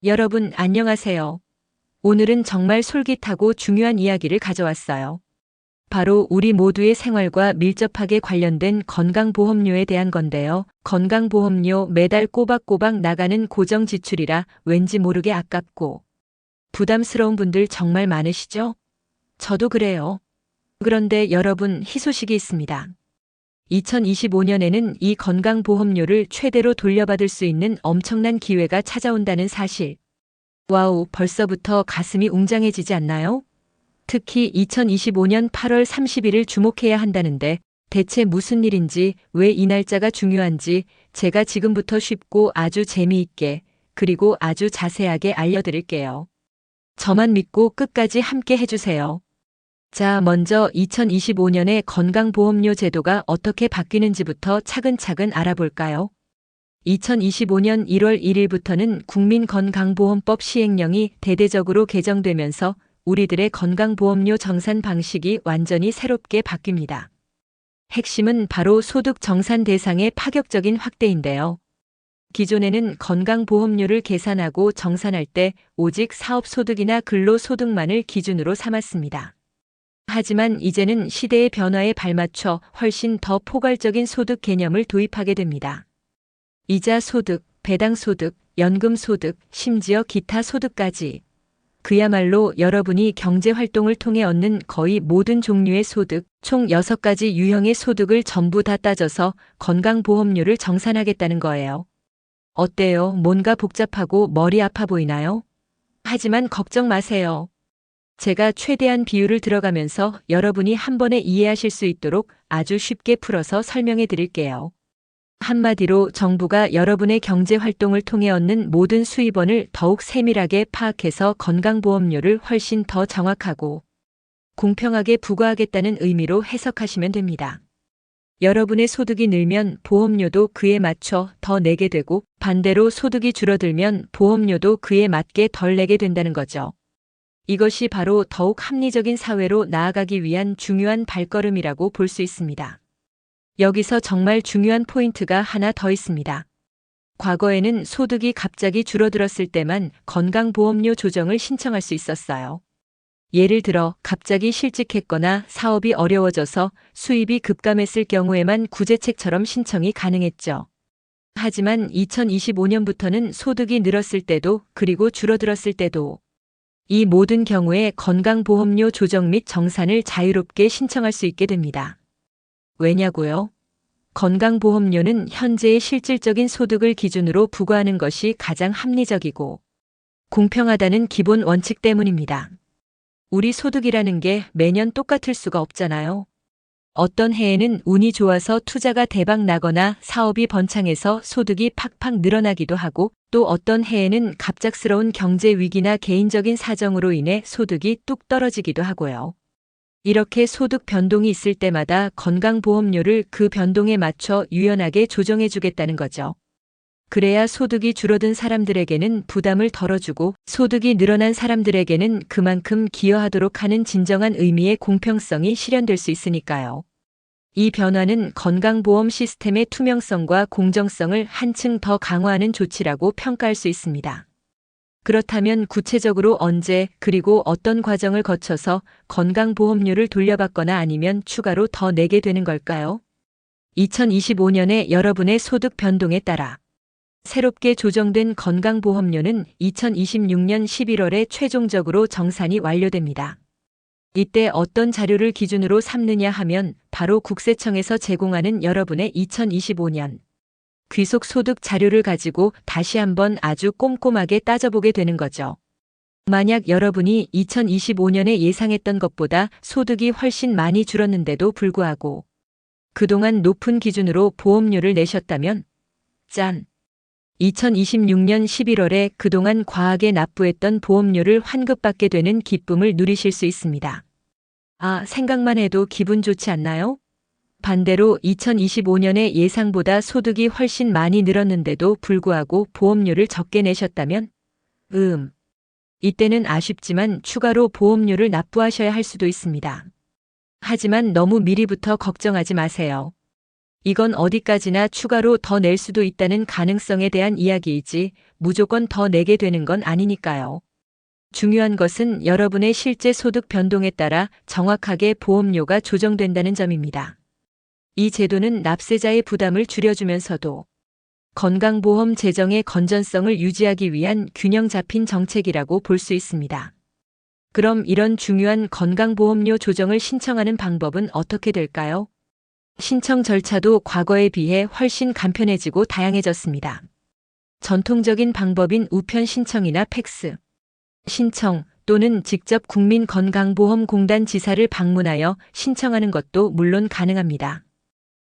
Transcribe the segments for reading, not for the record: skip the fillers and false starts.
여러분 안녕하세요. 오늘은 정말 솔깃하고 중요한 이야기를 가져왔어요. 바로 우리 모두의 생활과 밀접하게 관련된 건강보험료에 대한 건데요. 건강보험료 매달 꼬박꼬박 나가는 고정 지출이라 왠지 모르게 아깝고 부담스러운 분들 정말 많으시죠? 저도 그래요. 그런데 여러분, 희소식이 있습니다. 2025년에는 이 건강보험료를 최대로 돌려받을 수 있는 엄청난 기회가 찾아온다는 사실. 와우, 벌써부터 가슴이 웅장해지지 않나요? 특히 2025년 8월 30일을 주목해야 한다는데 대체 무슨 일인지, 왜 이 날짜가 중요한지 제가 지금부터 쉽고 아주 재미있게 그리고 아주 자세하게 알려드릴게요. 저만 믿고 끝까지 함께 해주세요. 자, 먼저 2025년의 건강보험료 제도가 어떻게 바뀌는지부터 차근차근 알아볼까요? 2025년 1월 1일부터는 국민건강보험법 시행령이 대대적으로 개정되면서 우리들의 건강보험료 정산 방식이 완전히 새롭게 바뀝니다. 핵심은 바로 소득 정산 대상의 파격적인 확대인데요. 기존에는 건강보험료를 계산하고 정산할 때 오직 사업소득이나 근로소득만을 기준으로 삼았습니다. 하지만 이제는 시대의 변화에 발맞춰 훨씬 더 포괄적인 소득 개념을 도입하게 됩니다. 이자 소득, 배당 소득, 연금 소득, 심지어 기타 소득까지. 그야말로 여러분이 경제 활동을 통해 얻는 거의 모든 종류의 소득, 총 6가지 유형의 소득을 전부 다 따져서 건강보험료를 정산하겠다는 거예요. 어때요? 뭔가 복잡하고 머리 아파 보이나요? 하지만 걱정 마세요. 제가 최대한 비율을 들어가면서 여러분이 한 번에 이해하실 수 있도록 아주 쉽게 풀어서 설명해 드릴게요. 한마디로 정부가 여러분의 경제 활동을 통해 얻는 모든 수입원을 더욱 세밀하게 파악해서 건강보험료를 훨씬 더 정확하고 공평하게 부과하겠다는 의미로 해석하시면 됩니다. 여러분의 소득이 늘면 보험료도 그에 맞춰 더 내게 되고, 반대로 소득이 줄어들면 보험료도 그에 맞게 덜 내게 된다는 거죠. 이것이 바로 더욱 합리적인 사회로 나아가기 위한 중요한 발걸음이라고 볼 수 있습니다. 여기서 정말 중요한 포인트가 하나 더 있습니다. 과거에는 소득이 갑자기 줄어들었을 때만 건강보험료 조정을 신청할 수 있었어요. 예를 들어 갑자기 실직했거나 사업이 어려워져서 수입이 급감했을 경우에만 구제책처럼 신청이 가능했죠. 하지만 2025년부터는 소득이 늘었을 때도, 그리고 줄어들었을 때도 이 모든 경우에 건강보험료 조정 및 정산을 자유롭게 신청할 수 있게 됩니다. 왜냐고요? 건강보험료는 현재의 실질적인 소득을 기준으로 부과하는 것이 가장 합리적이고 공평하다는 기본 원칙 때문입니다. 우리 소득이라는 게 매년 똑같을 수가 없잖아요. 어떤 해에는 운이 좋아서 투자가 대박 나거나 사업이 번창해서 소득이 팍팍 늘어나기도 하고, 또 어떤 해에는 갑작스러운 경제 위기나 개인적인 사정으로 인해 소득이 뚝 떨어지기도 하고요. 이렇게 소득 변동이 있을 때마다 건강보험료를 그 변동에 맞춰 유연하게 조정해 주겠다는 거죠. 그래야 소득이 줄어든 사람들에게는 부담을 덜어주고 소득이 늘어난 사람들에게는 그만큼 기여하도록 하는 진정한 의미의 공평성이 실현될 수 있으니까요. 이 변화는 건강보험 시스템의 투명성과 공정성을 한층 더 강화하는 조치라고 평가할 수 있습니다. 그렇다면 구체적으로 언제, 그리고 어떤 과정을 거쳐서 건강보험료를 돌려받거나 아니면 추가로 더 내게 되는 걸까요? 2025년에 여러분의 소득 변동에 따라 새롭게 조정된 건강보험료는 2026년 11월에 최종적으로 정산이 완료됩니다. 이때 어떤 자료를 기준으로 삼느냐 하면 바로 국세청에서 제공하는 여러분의 2025년 귀속소득 자료를 가지고 다시 한번 아주 꼼꼼하게 따져보게 되는 거죠. 만약 여러분이 2025년에 예상했던 것보다 소득이 훨씬 많이 줄었는데도 불구하고 그동안 높은 기준으로 보험료를 내셨다면, 짠! 2026년 11월에 그동안 과하게 납부했던 보험료를 환급받게 되는 기쁨을 누리실 수 있습니다. 아, 생각만 해도 기분 좋지 않나요? 반대로 2025년에 예상보다 소득이 훨씬 많이 늘었는데도 불구하고 보험료를 적게 내셨다면, 이때는 아쉽지만 추가로 보험료를 납부하셔야 할 수도 있습니다. 하지만 너무 미리부터 걱정하지 마세요. 이건 어디까지나 추가로 더 낼 수도 있다는 가능성에 대한 이야기이지 무조건 더 내게 되는 건 아니니까요. 중요한 것은 여러분의 실제 소득 변동에 따라 정확하게 보험료가 조정된다는 점입니다. 이 제도는 납세자의 부담을 줄여주면서도 건강보험 재정의 건전성을 유지하기 위한 균형 잡힌 정책이라고 볼 수 있습니다. 그럼 이런 중요한 건강보험료 조정을 신청하는 방법은 어떻게 될까요? 신청 절차도 과거에 비해 훨씬 간편해지고 다양해졌습니다. 전통적인 방법인 우편 신청이나 팩스 신청 또는 직접 국민건강보험공단 지사를 방문하여 신청하는 것도 물론 가능합니다.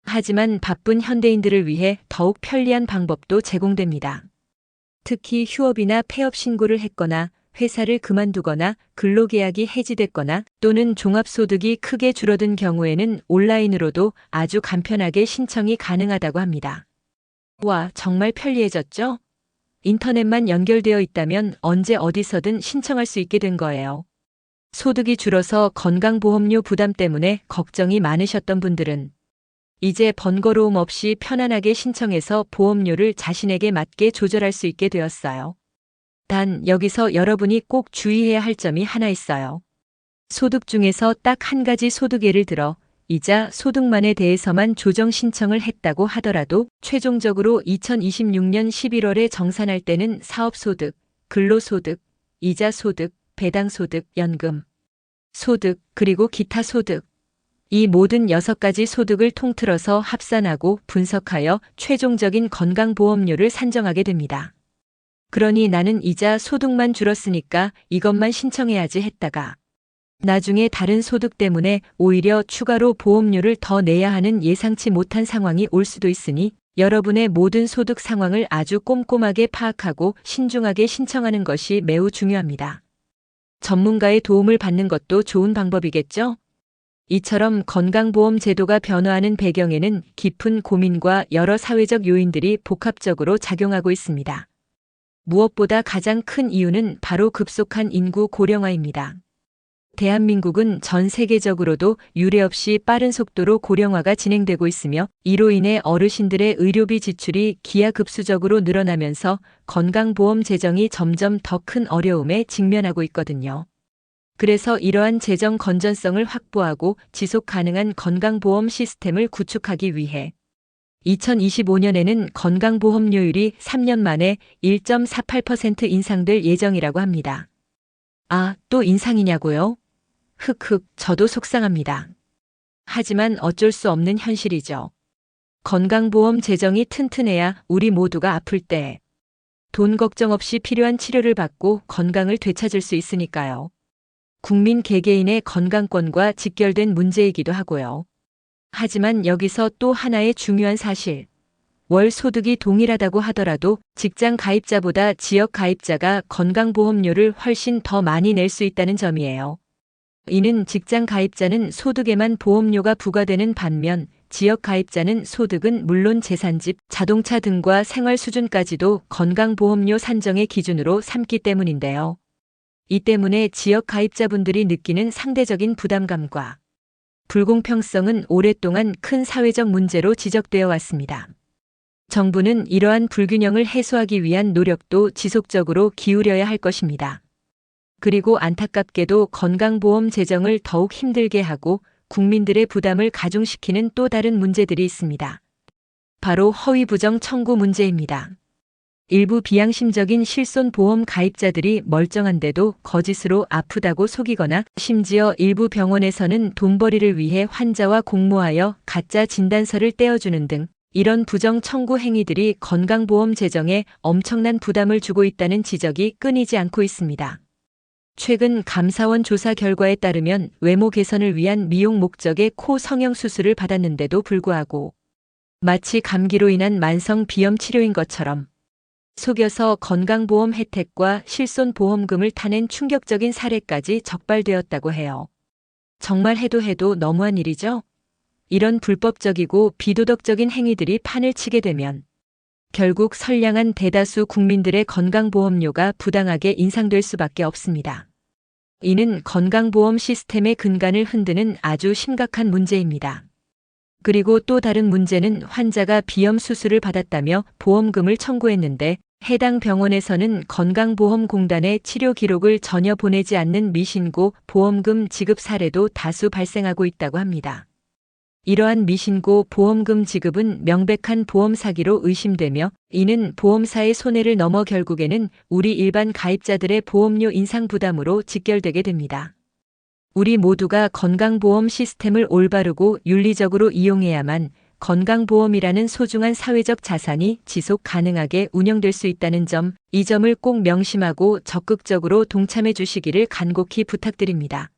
하지만 바쁜 현대인들을 위해 더욱 편리한 방법도 제공됩니다. 특히 휴업이나 폐업 신고를 했거나 회사를 그만두거나 근로계약이 해지됐거나 또는 종합소득이 크게 줄어든 경우에는 온라인으로도 아주 간편하게 신청이 가능하다고 합니다. 와, 정말 편리해졌죠? 인터넷만 연결되어 있다면 언제 어디서든 신청할 수 있게 된 거예요. 소득이 줄어서 건강보험료 부담 때문에 걱정이 많으셨던 분들은 이제 번거로움 없이 편안하게 신청해서 보험료를 자신에게 맞게 조절할 수 있게 되었어요. 단 여기서 여러분이 꼭 주의해야 할 점이 하나 있어요. 소득 중에서 딱 한 가지 소득 예를 들어 이자 소득만에 대해서만 조정 신청을 했다고 하더라도 최종적으로 2026년 11월에 정산할 때는 사업소득, 근로소득, 이자소득, 배당소득, 연금, 소득, 그리고 기타 소득 이 모든 6가지 소득을 통틀어서 합산하고 분석하여 최종적인 건강보험료를 산정하게 됩니다. 그러니 나는 이자 소득만 줄었으니까 이것만 신청해야지 했다가 나중에 다른 소득 때문에 오히려 추가로 보험료를 더 내야 하는 예상치 못한 상황이 올 수도 있으니 여러분의 모든 소득 상황을 아주 꼼꼼하게 파악하고 신중하게 신청하는 것이 매우 중요합니다. 전문가의 도움을 받는 것도 좋은 방법이겠죠? 이처럼 건강보험 제도가 변화하는 배경에는 깊은 고민과 여러 사회적 요인들이 복합적으로 작용하고 있습니다. 무엇보다 가장 큰 이유는 바로 급속한 인구 고령화입니다. 대한민국은 전 세계적으로도 유례없이 빠른 속도로 고령화가 진행되고 있으며 이로 인해 어르신들의 의료비 지출이 기하급수적으로 늘어나면서 건강보험 재정이 점점 더 큰 어려움에 직면하고 있거든요. 그래서 이러한 재정 건전성을 확보하고 지속 가능한 건강보험 시스템을 구축하기 위해 2025년에는 건강보험료율이 3년 만에 1.48% 인상될 예정이라고 합니다. 아, 또 인상이냐고요? 흑흑, 저도 속상합니다. 하지만 어쩔 수 없는 현실이죠. 건강보험 재정이 튼튼해야 우리 모두가 아플 때 돈 걱정 없이 필요한 치료를 받고 건강을 되찾을 수 있으니까요. 국민 개개인의 건강권과 직결된 문제이기도 하고요. 하지만 여기서 또 하나의 중요한 사실. 월 소득이 동일하다고 하더라도 직장 가입자보다 지역 가입자가 건강보험료를 훨씬 더 많이 낼 수 있다는 점이에요. 이는 직장 가입자는 소득에만 보험료가 부과되는 반면 지역 가입자는 소득은 물론 재산집, 자동차 등과 생활 수준까지도 건강보험료 산정의 기준으로 삼기 때문인데요. 이 때문에 지역 가입자분들이 느끼는 상대적인 부담감과 불공평성은 오랫동안 큰 사회적 문제로 지적되어 왔습니다. 정부는 이러한 불균형을 해소하기 위한 노력도 지속적으로 기울여야 할 것입니다. 그리고 안타깝게도 건강보험 재정을 더욱 힘들게 하고 국민들의 부담을 가중시키는 또 다른 문제들이 있습니다. 바로 허위 부정 청구 문제입니다. 일부 비양심적인 실손보험 가입자들이 멀쩡한데도 거짓으로 아프다고 속이거나 심지어 일부 병원에서는 돈벌이를 위해 환자와 공모하여 가짜 진단서를 떼어주는 등 이런 부정 청구 행위들이 건강보험 재정에 엄청난 부담을 주고 있다는 지적이 끊이지 않고 있습니다. 최근 감사원 조사 결과에 따르면 외모 개선을 위한 미용 목적의 코 성형 수술을 받았는데도 불구하고 마치 감기로 인한 만성 비염 치료인 것처럼 속여서 건강보험 혜택과 실손보험금을 타낸 충격적인 사례까지 적발되었다고 해요. 정말 해도 너무한 일이죠? 이런 불법적이고 비도덕적인 행위들이 판을 치게 되면 결국 선량한 대다수 국민들의 건강보험료가 부당하게 인상될 수밖에 없습니다. 이는 건강보험 시스템의 근간을 흔드는 아주 심각한 문제입니다. 그리고 또 다른 문제는 환자가 비염 수술을 받았다며 보험금을 청구했는데 해당 병원에서는 건강보험공단에 치료 기록을 전혀 보내지 않는 미신고 보험금 지급 사례도 다수 발생하고 있다고 합니다. 이러한 미신고 보험금 지급은 명백한 보험 사기로 의심되며 이는 보험사의 손해를 넘어 결국에는 우리 일반 가입자들의 보험료 인상 부담으로 직결되게 됩니다. 우리 모두가 건강보험 시스템을 올바르고 윤리적으로 이용해야만 건강보험이라는 소중한 사회적 자산이 지속 가능하게 운영될 수 있다는 점, 이 점을 꼭 명심하고 적극적으로 동참해 주시기를 간곡히 부탁드립니다.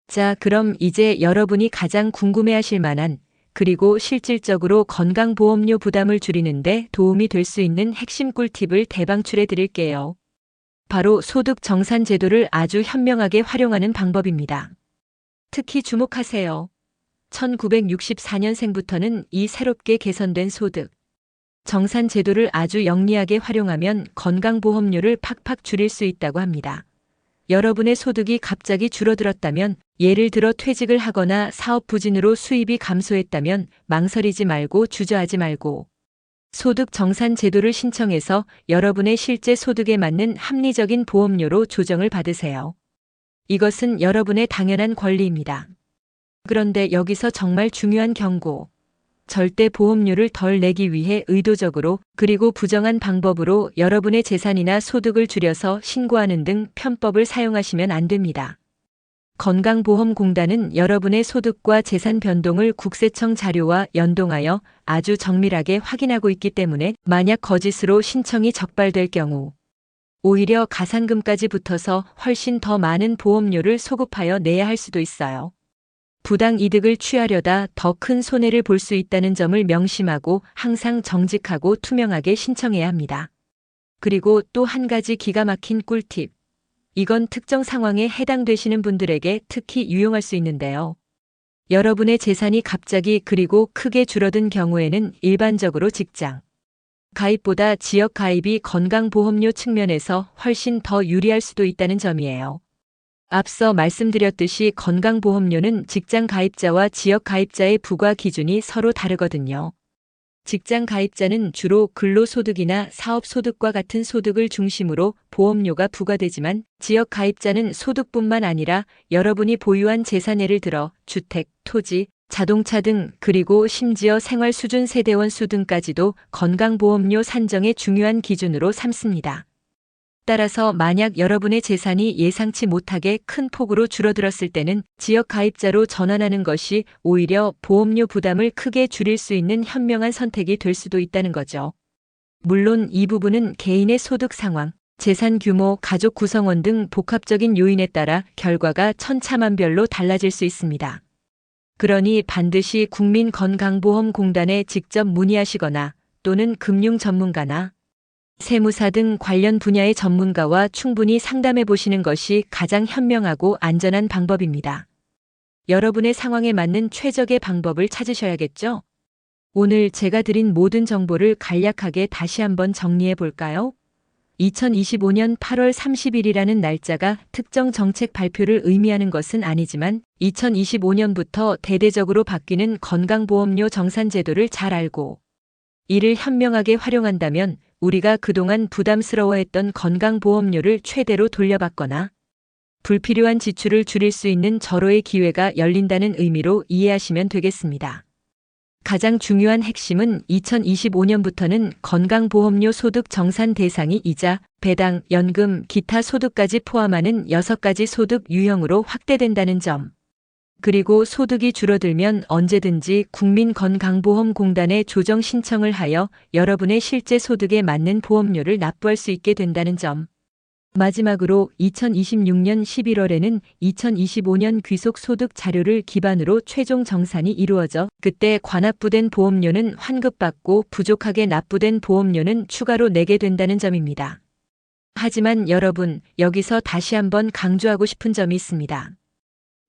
자, 그럼 이제 여러분이 가장 궁금해하실 만한 그리고 실질적으로 건강보험료 부담을 줄이는데 도움이 될 수 있는 핵심 꿀팁을 대방출해 드릴게요. 바로 소득 정산 제도를 아주 현명하게 활용하는 방법입니다. 특히 주목하세요. 1964년생부터는 이 새롭게 개선된 소득 정산 제도를 아주 영리하게 활용하면 건강보험료를 팍팍 줄일 수 있다고 합니다. 여러분의 소득이 갑자기 줄어들었다면, 예를 들어 퇴직을 하거나 사업 부진으로 수입이 감소했다면 망설이지 말고 주저하지 말고 소득 정산 제도를 신청해서 여러분의 실제 소득에 맞는 합리적인 보험료로 조정을 받으세요. 이것은 여러분의 당연한 권리입니다. 그런데 여기서 정말 중요한 경고. 절대 보험료를 덜 내기 위해 의도적으로 그리고 부정한 방법으로 여러분의 재산이나 소득을 줄여서 신고하는 등 편법을 사용하시면 안 됩니다. 건강보험공단은 여러분의 소득과 재산 변동을 국세청 자료와 연동하여 아주 정밀하게 확인하고 있기 때문에 만약 거짓으로 신청이 적발될 경우 오히려 가산금까지 붙어서 훨씬 더 많은 보험료를 소급하여 내야 할 수도 있어요. 부당 이득을 취하려다 더 큰 손해를 볼 수 있다는 점을 명심하고 항상 정직하고 투명하게 신청해야 합니다. 그리고 또 한 가지 기가 막힌 꿀팁. 이건 특정 상황에 해당되시는 분들에게 특히 유용할 수 있는데요. 여러분의 재산이 갑자기 그리고 크게 줄어든 경우에는 일반적으로 직장 가입보다 지역 가입이 건강보험료 측면에서 훨씬 더 유리할 수도 있다는 점이에요. 앞서 말씀드렸듯이 건강보험료는 직장 가입자와 지역 가입자의 부과 기준이 서로 다르거든요. 직장 가입자는 주로 근로소득이나 사업소득과 같은 소득을 중심으로 보험료가 부과되지만 지역 가입자는 소득뿐만 아니라 여러분이 보유한 재산, 예를 들어 주택, 토지, 자동차 등 그리고 심지어 생활수준 세대원 수 등까지도 건강보험료 산정의 중요한 기준으로 삼습니다. 따라서 만약 여러분의 재산이 예상치 못하게 큰 폭으로 줄어들었을 때는 지역 가입자로 전환하는 것이 오히려 보험료 부담을 크게 줄일 수 있는 현명한 선택이 될 수도 있다는 거죠. 물론 이 부분은 개인의 소득 상황, 재산 규모, 가족 구성원 등 복합적인 요인에 따라 결과가 천차만별로 달라질 수 있습니다. 그러니 반드시 국민건강보험공단에 직접 문의하시거나 또는 금융 전문가나 세무사 등 관련 분야의 전문가와 충분히 상담해 보시는 것이 가장 현명하고 안전한 방법입니다. 여러분의 상황에 맞는 최적의 방법을 찾으셔야겠죠? 오늘 제가 드린 모든 정보를 간략하게 다시 한번 정리해 볼까요? 2025년 8월 30일이라는 날짜가 특정 정책 발표를 의미하는 것은 아니지만 2025년부터 대대적으로 바뀌는 건강보험료 정산 제도를 잘 알고 이를 현명하게 활용한다면 우리가 그동안 부담스러워했던 건강보험료를 최대로 돌려받거나 불필요한 지출을 줄일 수 있는 절호의 기회가 열린다는 의미로 이해하시면 되겠습니다. 가장 중요한 핵심은 2025년부터는 건강보험료 소득 정산 대상이 이자, 배당, 연금, 기타 소득까지 포함하는 6가지 소득 유형으로 확대된다는 점. 그리고 소득이 줄어들면 언제든지 국민건강보험공단에 조정 신청을 하여 여러분의 실제 소득에 맞는 보험료를 납부할 수 있게 된다는 점. 마지막으로 2026년 11월에는 2025년 귀속소득 자료를 기반으로 최종 정산이 이루어져 그때 과납부된 보험료는 환급받고 부족하게 납부된 보험료는 추가로 내게 된다는 점입니다. 하지만 여러분, 여기서 다시 한번 강조하고 싶은 점이 있습니다.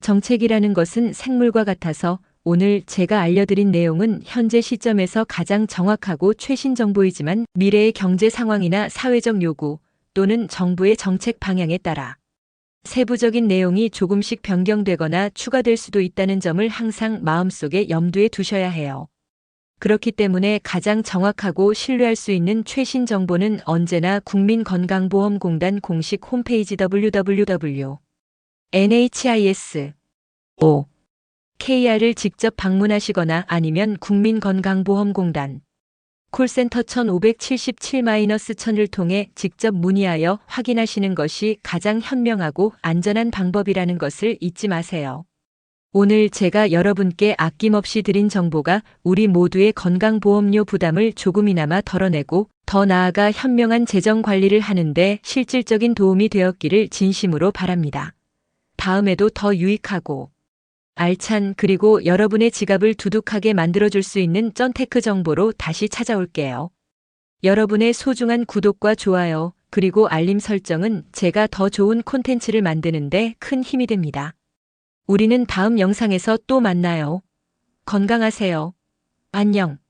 정책이라는 것은 생물과 같아서 오늘 제가 알려드린 내용은 현재 시점에서 가장 정확하고 최신 정보이지만 미래의 경제 상황이나 사회적 요구 또는 정부의 정책 방향에 따라 세부적인 내용이 조금씩 변경되거나 추가될 수도 있다는 점을 항상 마음속에 염두에 두셔야 해요. 그렇기 때문에 가장 정확하고 신뢰할 수 있는 최신 정보는 언제나 국민건강보험공단 공식 홈페이지 www.nhis.o.kr을 직접 방문하시거나 아니면 국민건강보험공단 콜센터 1577-1000을 통해 직접 문의하여 확인하시는 것이 가장 현명하고 안전한 방법이라는 것을 잊지 마세요. 오늘 제가 여러분께 아낌없이 드린 정보가 우리 모두의 건강보험료 부담을 조금이나마 덜어내고 더 나아가 현명한 재정 관리를 하는데 실질적인 도움이 되었기를 진심으로 바랍니다. 다음에도 더 유익하고 알찬 그리고 여러분의 지갑을 두둑하게 만들어줄 수 있는 쩐테크 정보로 다시 찾아올게요. 여러분의 소중한 구독과 좋아요 그리고 알림 설정은 제가 더 좋은 콘텐츠를 만드는데 큰 힘이 됩니다. 우리는 다음 영상에서 또 만나요. 건강하세요. 안녕.